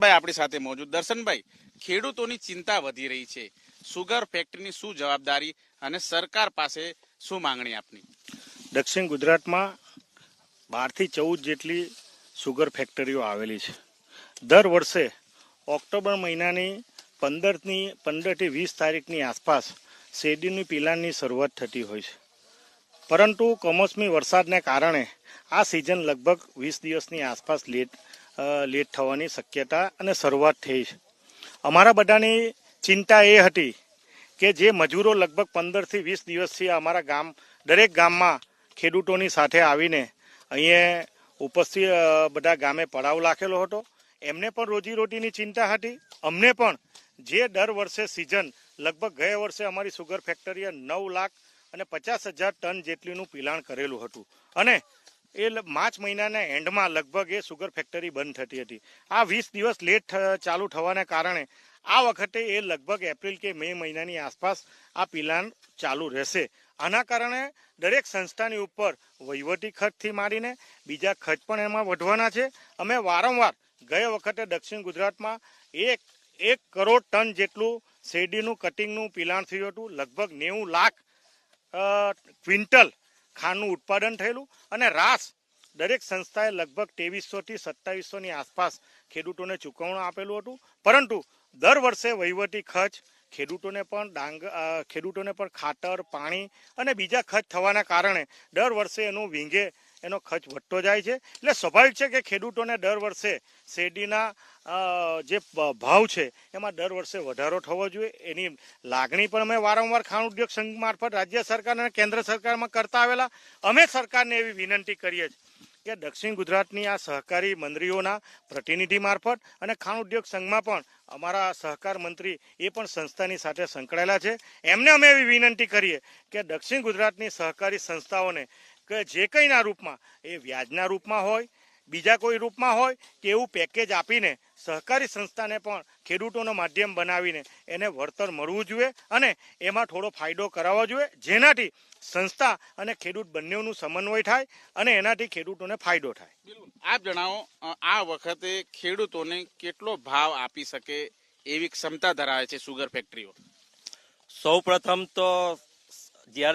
ભાઈ આપણી સાથે મોજૂદ દર્શનભાઈ, ખેડૂતોની ચિંતા વધી રહી છે, સુગર ફેક્ટરીની શું જવાબદારી અને સરકાર પાસે શું માંગણી આપની? દક્ષિણ ગુજરાતમાં 12 થી 14 જેટલી સુગર ફેક્ટરીઓ આવેલી છે. દર વર્ષે ઓક્ટોબર મહિનાની 15 થી 20 તારીખની આસપાસ શેરડીની પિલાણની શરૂઆત થતી હોય છે. પરંતુ કમોસમી વરસાદને કારણે આ સિઝન લગભગ 20 દિવસની આસપાસ લેટ થવાની શક્યતા અને શરૂઆત થઈ છે. અમારા બધાની ચિંતા એ હતી કે જે મજૂરો લગભગ 15 થી 20 દિવસથી અમારા દરેક ગામમાં ખેડૂતોની સાથે આવીને અહીંયા ઉપસ્થિત બધા ગામે પડાવ રાખેલો હતો, એમને પણ રોજીરોટીની ચિંતા હતી. અમને પણ જે દર વર્ષે સિઝન લગભગ ગયા વર્ષે અમારી સુગર ફેક્ટરીએ 9,50,000 ટન જેટલીનું પિલાણ કરેલું હતું અને એ માર્ચ મહિનાના એન્ડમાં લગભગ એ સુગર ફેક્ટરી બંધ થતી હતી. આ 20 દિવસ લેટ ચાલુ થવાને કારણે આ વખતે એ લગભગ એપ્રિલ કે મે મહિનાની આસપાસ આ પિલાણ ચાલુ રહેશે. આના કારણે દરેક સંસ્થાની ઉપર વહીવટી ખર્ચથી માંડીને બીજા ખર્ચ પણ એમાં વધવાના છે. અમે વારંવાર ગયા વખતે દક્ષિણ ગુજરાતમાં 1 કરોડ ટન જેટલું શેરડીનું કટિંગનું પિલાણ થયું હતું. લગભગ 90 લાખ ક્વિન્ટલ ખાંડનું ઉત્પાદન થયેલું અને રાસ દરેક સંસ્થાએ લગભગ 2300 થી 2700ની આસપાસ ખેડૂતોને ચૂકવણું આપેલું હતું. પરંતુ દર વર્ષે વહીવટી ખર્ચ ખેડૂતોને પણ ખાતર, પાણી અને બીજા ખર્ચ થવાના કારણે દર વર્ષે એનો ખર્ચ વધતો જાય છે. એટલે સ્વાભાવિક છે કે ખેડૂતોને દર વર્ષે શેરડીના જે ભાવ છે એમાં દર વર્ષે વધારો થવો જોઈએ. એની લાગણી પણ અમે વારંવાર ખાંડ ઉદ્યોગ સંઘ મારફત રાજ્ય સરકાર અને કેન્દ્ર સરકારમાં કરતા આવેલા. અમે સરકારને એવી વિનંતી કરીએ છીએ કે દક્ષિણ ગુજરાતની આ સહકારી મંત્રીઓના પ્રતિનિધિ મારફત અને ખાંડ ઉદ્યોગ સંઘમાં પણ અમારા સહકાર મંત્રી એ પણ સંસ્થાની સાથે સંકળાયેલા છે. એમને અમે એવી વિનંતી કરીએ કે દક્ષિણ ગુજરાતની સહકારી સંસ્થાઓને કે જે કંઈના રૂપમાં એ વ્યાજના રૂપમાં હોય, બીજા કોઈ રૂપમાં હોય કે એવું પેકેજ આપીને સહકારી સંસ્થાને પણ ખેડૂતોનો માધ્યમ બનાવીને એને વળતર મળવું જોઈએ અને એમાં થોડો ફાયદો કરાવવો જોઈએ, જેનાથી સંસ્થા અને ખેડૂત બંનેનું સમન્વય થાય અને એનાથી ખેડૂતોને ફાયદો થાય. આપ જણાવો, આ વખતે ખેડૂતોને કેટલો ભાવ આપી શકે એવી ક્ષમતા ધરાવે છે સુગર ફેક્ટરીઓ? સૌ પ્રથમ તો જ્યારે